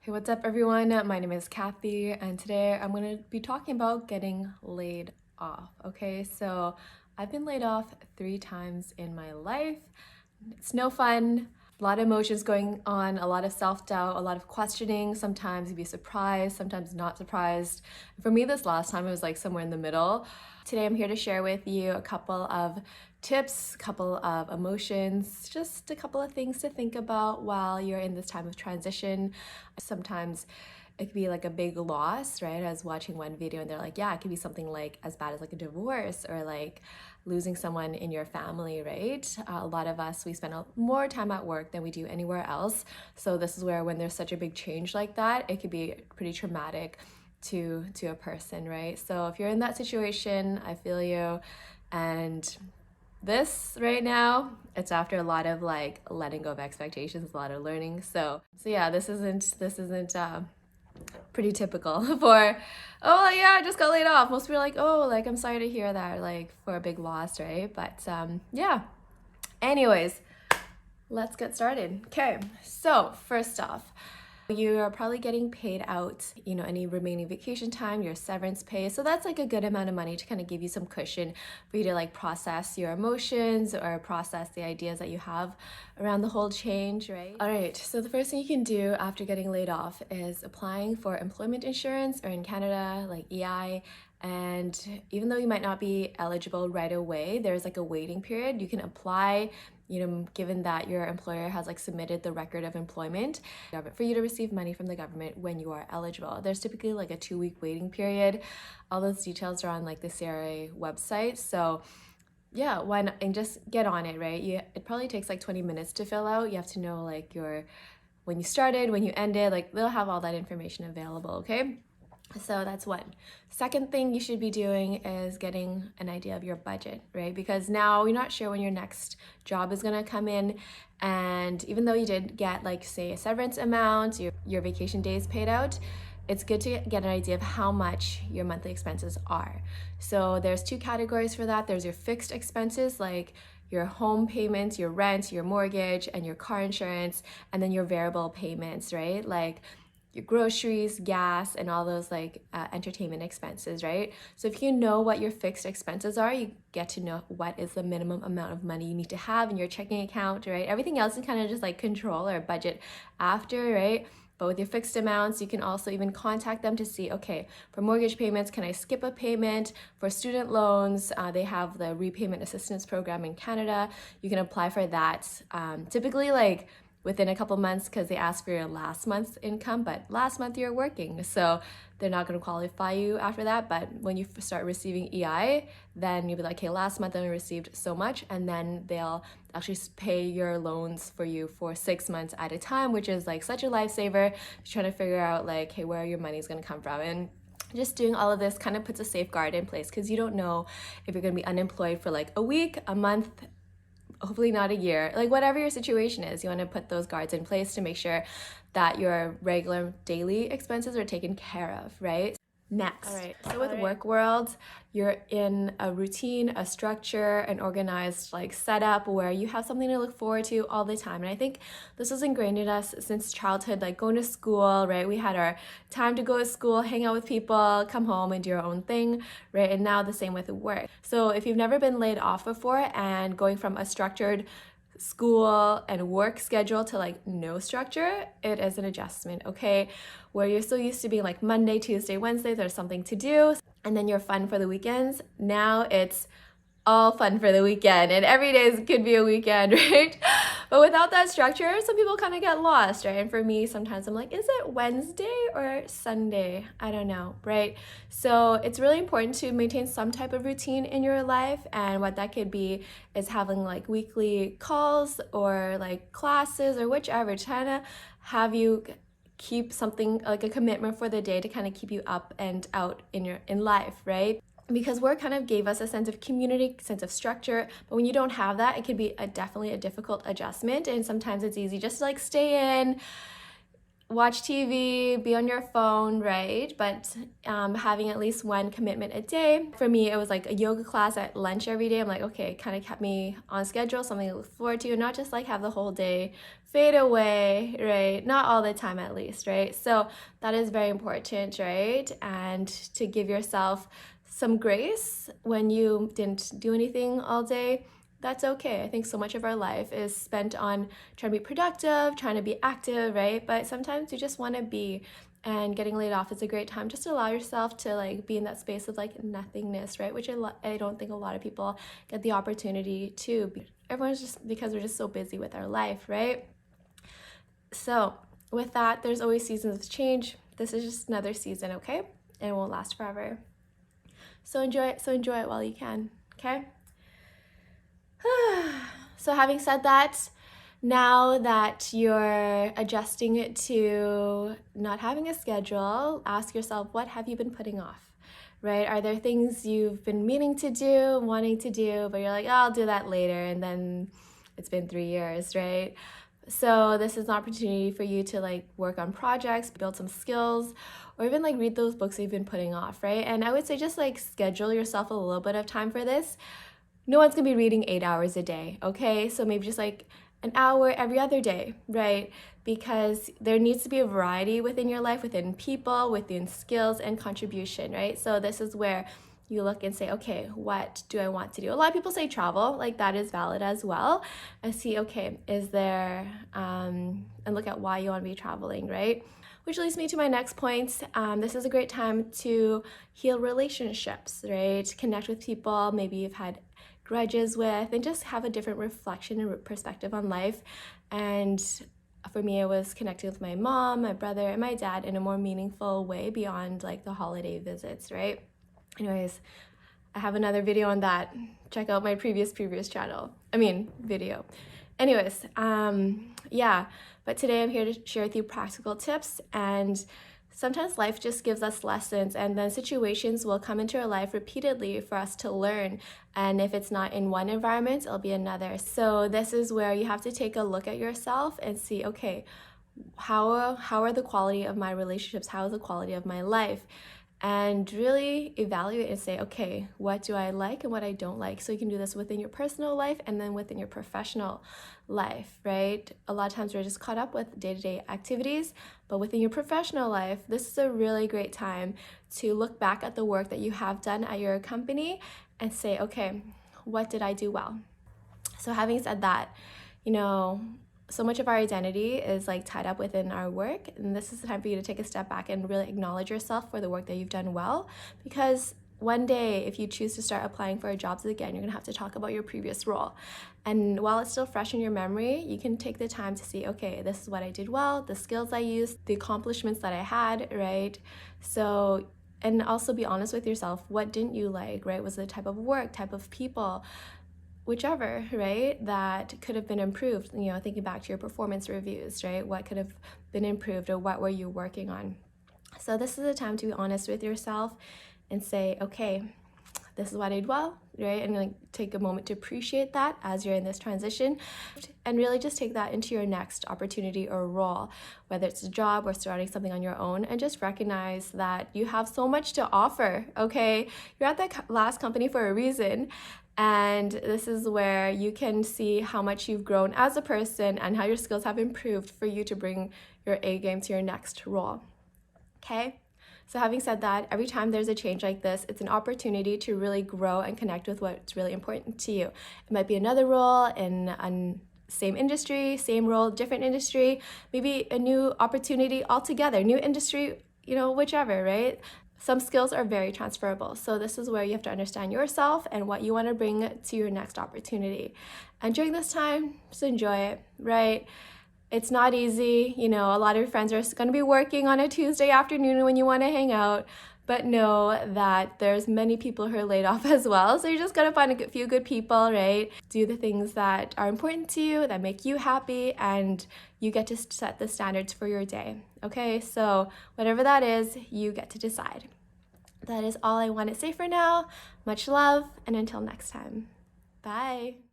Hey, what's up everyone? My name is Kathy and today I'm going to be talking about getting laid off. Okay, so I've been laid off 3 times in my life. It's no fun. A lot of emotions going on, a lot of self-doubt, a lot of questioning. Sometimes you'd be surprised, sometimes not surprised. For me, this last time it was like somewhere in the middle. Today I'm here to share with you a couple of tips, a couple of emotions, just a couple of things to think about while you're in this time of transition. Sometimes it could be like a big loss, right? I was watching one video and they're like, yeah, it could be something like as bad as like a divorce or like losing someone in your family, right? A lot of us, we spend more time at work than we do anywhere else. So this is where when there's such a big change like that, it could be pretty traumatic to a person, right? So if you're in that situation, I feel you. And this right now, it's after a lot of like letting go of expectations, a lot of learning. So yeah, this isn't pretty typical for, oh yeah, I just got laid off. Most people are like, oh, like I'm sorry to hear that, like for a big loss, right? But yeah. Anyways, let's get started. Okay, so first off, you are probably getting paid out, any remaining vacation time, your severance pay. So that's like a good amount of money to kind of give you some cushion for you to like process your emotions or process the ideas that you have around the whole change, right? All right, so the first thing you can do after getting laid off is applying for employment insurance, or in Canada, like EI. And even though you might not be eligible right away, there's like a waiting period. You can apply, given that your employer has like submitted the record of employment for you to receive money from the government when you are eligible. There's typically like a 2-week waiting period. All those details are on like the CRA website. So yeah, why not? And just get on it, right? It probably takes like 20 minutes to fill out. You have to know like when you started, when you ended, like they'll have all that information available, okay? So that's one. Second thing you should be doing is getting an idea of your budget, right? Because now you're not sure when your next job is gonna come in. And even though you did get like say a severance amount, your vacation days paid out, it's good to get an idea of how much your monthly expenses are. So there's 2 categories for that. There's your fixed expenses, like your home payments, your rent, your mortgage, and your car insurance, and then your variable payments, right? Like your groceries, gas, and all those like entertainment expenses, right? So if you know what your fixed expenses are, you get to know what is the minimum amount of money you need to have in your checking account, right? Everything else you kind of just like control or budget after, right? But with your fixed amounts, you can also even contact them to see, okay, for mortgage payments, can I skip a payment? For student loans, they have the repayment assistance program in Canada. You can apply for that. Typically like within a couple months, because they ask for your last month's income, but last month you're working, so they're not going to qualify you after that. But when you start receiving EI, then you'll be like, okay, last month I only received so much, and then they'll actually pay your loans for you for 6 months at a time, which is like such a lifesaver. Trying to figure out like, hey, where your money's going to come from. And just doing all of this kind of puts a safeguard in place, because you don't know if you're going to be unemployed for like a week, a month, hopefully not a year, like whatever your situation is. You want to put those guards in place to make sure that your regular daily expenses are taken care of, right? Next, all right, so with work world, you're in a routine, a structure, an organized like setup where you have something to look forward to all the time. And I think this was ingrained in us since childhood, like going to school, right? We had our time to go to school, hang out with people, come home and do your own thing, right? And now the same with work. So if you've never been laid off before and going from a structured school and work schedule to like no structure, it is an adjustment, okay? Where you're so used to being like Monday, Tuesday, Wednesday, there's something to do, and then you're fun for the weekends. Now it's all fun for the weekend, and every day could be a weekend, right? But without that structure, some people kind of get lost, right? And for me, sometimes I'm like, is it Wednesday or Sunday? I don't know, right? So it's really important to maintain some type of routine in your life, and what that could be is having like weekly calls or like classes or whichever, trying to have you keep something like a commitment for the day to kind of keep you up and out in life, right? Because work kind of gave us a sense of community, sense of structure, but when you don't have that, it can be definitely a difficult adjustment. And sometimes it's easy just to like stay in, watch TV, be on your phone, right? But having at least one commitment a day. For me, it was like a yoga class at lunch every day. I'm like, okay, it kind of kept me on schedule, something to look forward to, not just like have the whole day fade away, right? Not all the time at least, right? So that is very important, right? And to give yourself some grace when you didn't do anything all day. That's okay. I think so much of our life is spent on trying to be productive, trying to be active, right? But sometimes you just want to be, and getting laid off is a great time just to allow yourself to like be in that space of like nothingness, right? Which I don't think a lot of people get the opportunity to. Everyone's just, because we're just so busy with our life, right? So with that, there's always seasons of change. This is just another season, okay? And it won't last forever. So enjoy it while you can, okay? So having said that, now that you're adjusting to not having a schedule, ask yourself, what have you been putting off, right? Are there things you've been meaning to do, wanting to do, but you're like, oh, I'll do that later, and then it's been 3 years, right? So this is an opportunity for you to like work on projects, build some skills, or even like read those books you've been putting off, right? And I would say just like schedule yourself a little bit of time for this. No one's gonna be reading 8 hours a day, okay? So maybe just like an hour every other day, right? Because there needs to be a variety within your life, within people, within skills and contribution, right? So this is where you look and say, okay, what do I want to do? A lot of people say travel, like that is valid as well. And see, okay, is there, and look at why you want to be traveling, right? Which leads me to my next point. This is a great time to heal relationships, right? Connect with people maybe you've had grudges with, and just have a different reflection and perspective on life. And for me, it was connecting with my mom, my brother, and my dad in a more meaningful way beyond like the holiday visits, right? Anyways, I have another video on that. Check out my previous channel. Video. Anyways, yeah, but today I'm here to share with you practical tips, and sometimes life just gives us lessons, and then situations will come into our life repeatedly for us to learn. And if it's not in one environment, it'll be another. So this is where you have to take a look at yourself and see, okay, how are the quality of my relationships? How is the quality of my life? And really evaluate and say, okay, what do I like and what I don't like? So you can do this within your personal life and then within your professional life, right? A lot of times we're just caught up with day-to-day activities, but within your professional life, this is a really great time to look back at the work that you have done at your company and say, okay, what did I do well? So having said that, so much of our identity is like tied up within our work, and this is the time for you to take a step back and really acknowledge yourself for the work that you've done well, because one day if you choose to start applying for jobs again, you're gonna have to talk about your previous role. And while it's still fresh in your memory, you can take the time to see, okay, this is what I did well, the skills I used, the accomplishments that I had, right? So, and also be honest with yourself, what didn't you like, right? Was it the type of work, type of people, whichever, right, that could have been improved, thinking back to your performance reviews, right? What could have been improved, or what were you working on? So this is a time to be honest with yourself and say, okay, this is what I did well, right? And like take a moment to appreciate that as you're in this transition, and really just take that into your next opportunity or role, whether it's a job or starting something on your own, and just recognize that you have so much to offer, okay? You're at that last company for a reason. And this is where you can see how much you've grown as a person and how your skills have improved for you to bring your A game to your next role, okay? So having said that, every time there's a change like this, it's an opportunity to really grow and connect with what's really important to you. It might be another role in a same industry, same role, different industry, maybe a new opportunity altogether, new industry, whichever, right? Some skills are very transferable. So this is where you have to understand yourself and what you want to bring to your next opportunity. And during this time, just enjoy it, right? It's not easy. A lot of your friends are going to be working on a Tuesday afternoon when you want to hang out, but know that there's many people who are laid off as well. So you're just going to find a few good people, right? Do the things that are important to you, that make you happy, and you get to set the standards for your day, okay? So whatever that is, you get to decide. That is all I want to say for now. Much love, and until next time. Bye.